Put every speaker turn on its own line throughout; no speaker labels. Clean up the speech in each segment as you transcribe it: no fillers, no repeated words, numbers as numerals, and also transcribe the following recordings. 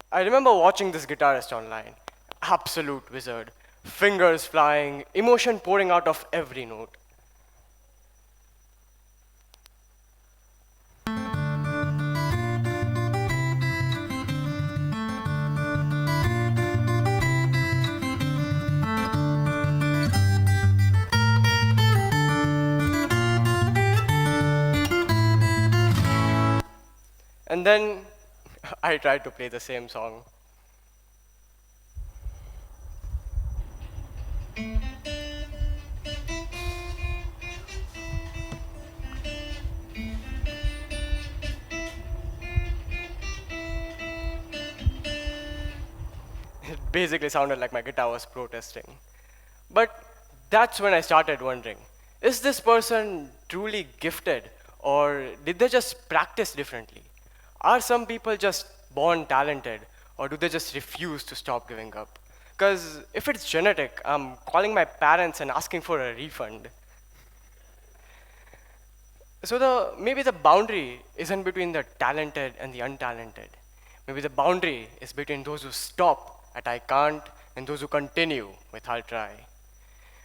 I remember watching this guitarist online. Absolute wizard. Fingers flying, emotion pouring out of every note. And then I tried to play the same song. It basically sounded like my guitar was protesting. But that's when I started wondering, is this person truly gifted or did they just practice differently? Are some people just born talented or do they just refuse to stop giving up? Because if it's genetic, I'm calling my parents and asking for a refund. So maybe the boundary isn't between the talented and the untalented. Maybe the boundary is between those who stop at I can't and those who continue with I'll try.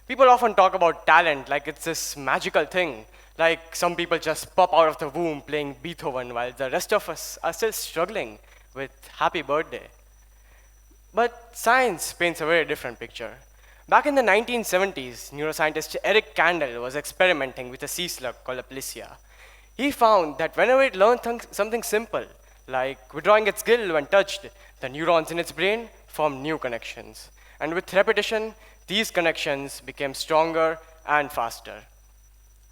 People often talk about talent like it's this magical thing, like some people just pop out of the womb playing Beethoven while the rest of us are still struggling with Happy Birthday. But science paints a very different picture. Back in the 1970s, neuroscientist Eric Kandel was experimenting with a sea slug called Aplysia. He found that whenever it learned something simple, like withdrawing its gill when touched, the neurons in its brain formed new connections. And with repetition, these connections became stronger and faster.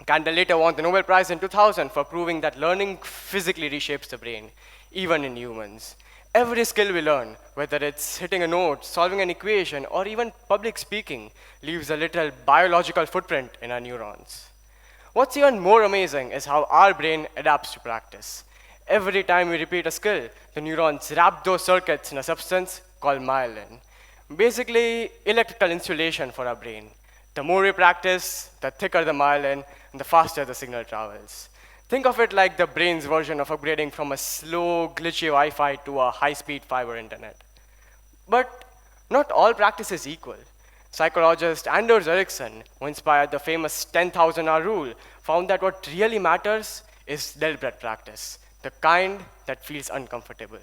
Kandel later won the Nobel Prize in 2000 for proving that learning physically reshapes the brain, even in humans. Every skill we learn, whether it's hitting a note, solving an equation, or even public speaking, leaves a little biological footprint in our neurons. What's even more amazing is how our brain adapts to practice. Every time we repeat a skill, the neurons wrap those circuits in a substance called myelin. Basically, electrical insulation for our brain. The more we practice, the thicker the myelin, and the faster the signal travels. Think of it like the brain's version of upgrading from a slow, glitchy Wi-Fi to a high-speed fiber internet. But not all practice is equal. Psychologist Anders Ericsson, who inspired the famous 10,000-hour rule, found that what really matters is deliberate practice, the kind that feels uncomfortable.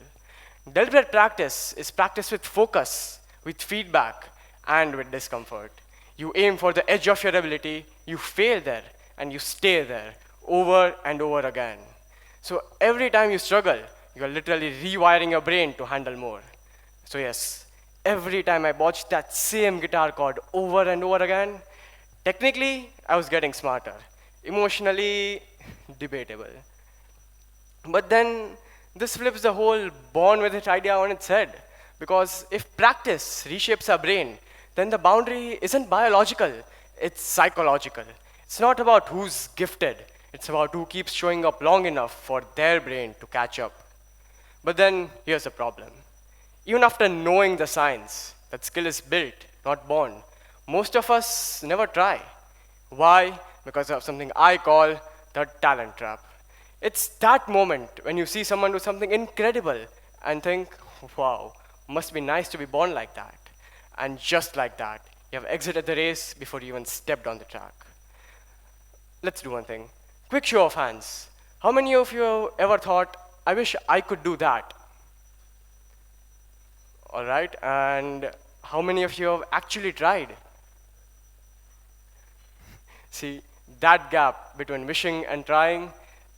Deliberate practice is practice with focus, with feedback, and with discomfort. You aim for the edge of your ability, you fail there, and you stay there over and over again. So every time you struggle, you're literally rewiring your brain to handle more. So yes, every time I botched that same guitar chord over and over again, technically, I was getting smarter. Emotionally, debatable. But then, this flips the whole born with it idea on its head. Because if practice reshapes our brain, then the boundary isn't biological, it's psychological. It's not about who's gifted, it's about who keeps showing up long enough for their brain to catch up. But then, here's the problem. Even after knowing the science, that skill is built, not born. Most of us never try. Why? Because of something I call the talent trap. It's that moment when you see someone do something incredible and think, wow, must be nice to be born like that. And just like that, you have exited the race before you even stepped on the track. Let's do one thing. Quick show of hands. How many of you ever thought, I wish I could do that? All right, and how many of you have actually tried? See, that gap between wishing and trying,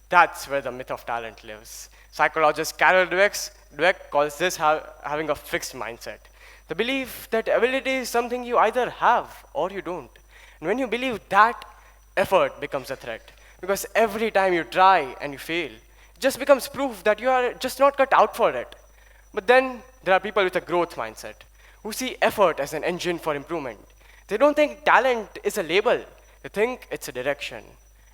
that's where the myth of talent lives. Psychologist Carol Dweck calls this having a fixed mindset. The belief that ability is something you either have or you don't. And when you believe that, effort becomes a threat. Because every time you try and you fail, it just becomes proof that you are just not cut out for it. But then there are people with a growth mindset who see effort as an engine for improvement. They don't think talent is a label, they think it's a direction.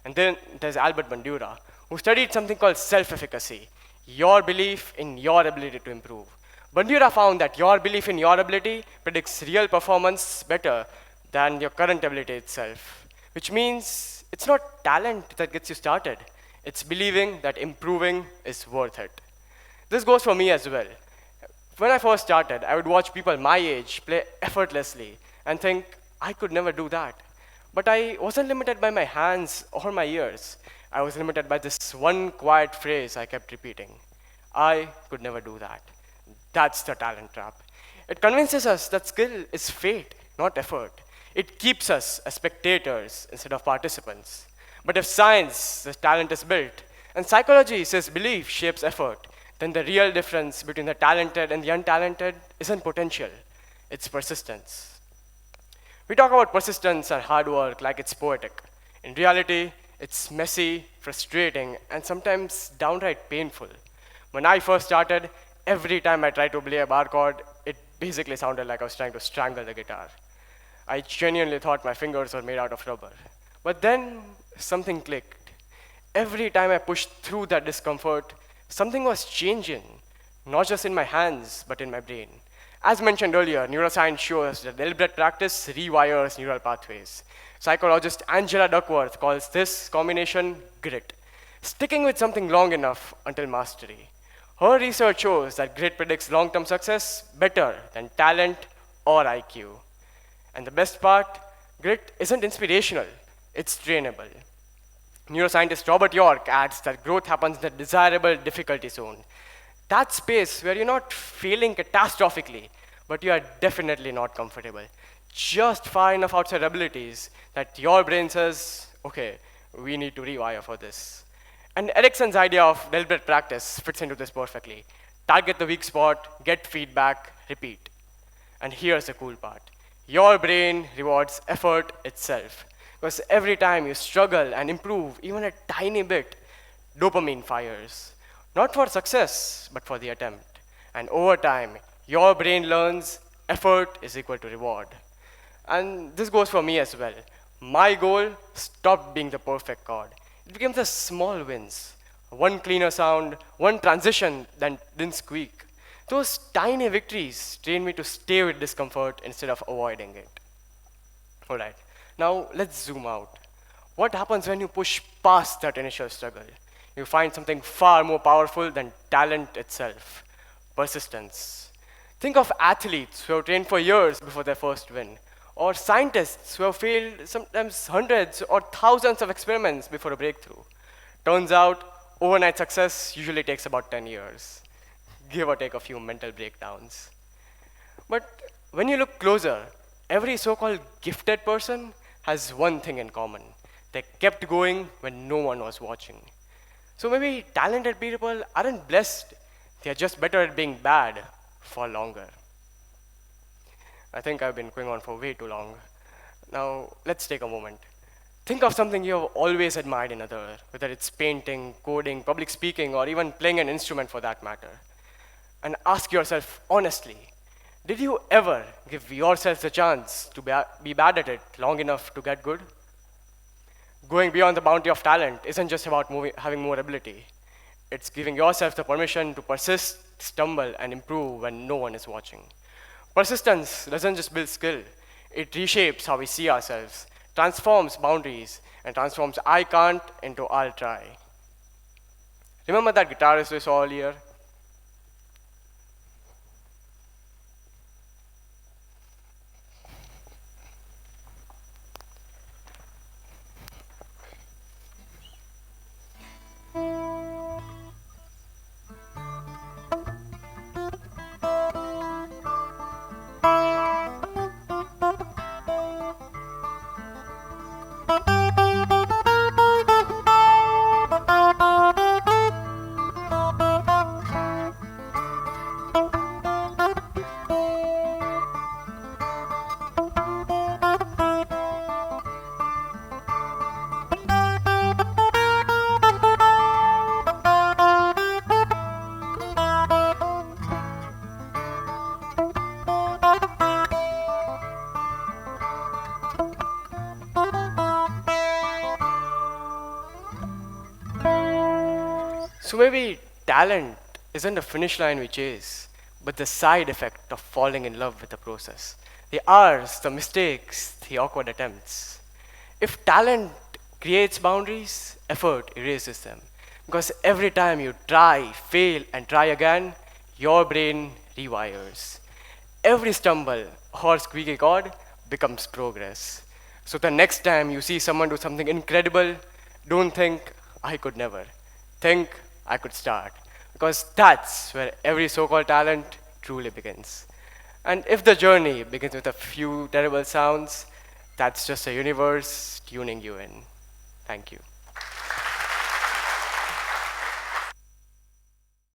And then there's Albert Bandura, who studied something called self-efficacy, your belief in your ability to improve. Bandura found that your belief in your ability predicts real performance better than your current ability itself, which means it's not talent that gets you started, it's believing that improving is worth it. This goes for me as well. When I first started, I would watch people my age play effortlessly and think I could never do that. But I wasn't limited by my hands or my ears. I was limited by this one quiet phrase I kept repeating: I could never do that. That's the talent trap. It convinces us that skill is fate, not effort. It keeps us as spectators instead of participants. But if science says talent is built, and psychology says belief shapes effort, then the real difference between the talented and the untalented isn't potential, it's persistence. We talk about persistence and hard work like it's poetic. In reality, it's messy, frustrating, and sometimes downright painful. When I first started, every time I tried to play a bar chord, it basically sounded like I was trying to strangle the guitar. I genuinely thought my fingers were made out of rubber. But then something clicked. Every time I pushed through that discomfort, something was changing, not just in my hands, but in my brain. As mentioned earlier, neuroscience shows that deliberate practice rewires neural pathways. Psychologist Angela Duckworth calls this combination grit, sticking with something long enough until mastery. Her research shows that grit predicts long-term success better than talent or IQ. And the best part, grit isn't inspirational, it's trainable. Neuroscientist Robert York adds that growth happens in the desirable difficulty zone. That space where you're not failing catastrophically, but you are definitely not comfortable. Just far enough outside abilities that your brain says, okay, we need to rewire for this. And Erickson's idea of deliberate practice fits into this perfectly. Target the weak spot, get feedback, repeat. And here's the cool part. Your brain rewards effort itself. Because every time you struggle and improve, even a tiny bit, dopamine fires. Not for success, but for the attempt. And over time, your brain learns effort is equal to reward. And this goes for me as well. My goal stopped being the perfect chord. It became the small wins. One cleaner sound, one transition that didn't squeak. Those tiny victories trained me to stay with discomfort instead of avoiding it. All right, now let's zoom out. What happens when you push past that initial struggle? You find something far more powerful than talent itself: persistence. Think of athletes who have trained for years before their first win, or scientists who have failed sometimes hundreds or thousands of experiments before a breakthrough. Turns out, overnight success usually takes about 10 years, give or take a few mental breakdowns. But when you look closer, every so-called gifted person has one thing in common. They kept going when no one was watching. So maybe talented people aren't blessed, they're just better at being bad for longer. I think I've been going on for way too long. Now, let's take a moment. Think of something you have always admired in others, whether it's painting, coding, public speaking, or even playing an instrument for that matter. And ask yourself honestly, did you ever give yourself the chance to be bad at it long enough to get good? Going beyond the boundary of talent isn't just about having more ability. It's giving yourself the permission to persist, stumble, and improve when no one is watching. Persistence doesn't just build skill, it reshapes how we see ourselves, transforms boundaries, and transforms I can't into I'll try. Remember that guitarist we saw earlier? So maybe talent isn't a finish line we chase, but the side effect of falling in love with the process. The hours, the mistakes, the awkward attempts. If talent creates boundaries, effort erases them. Because every time you try, fail, and try again, your brain rewires. Every stumble or squeaky chord becomes progress. So the next time you see someone do something incredible, don't think, I could never. Think, I could start. Because that's where every so called talent truly begins. And if the journey begins with a few terrible sounds, that's just the universe tuning you in. Thank you.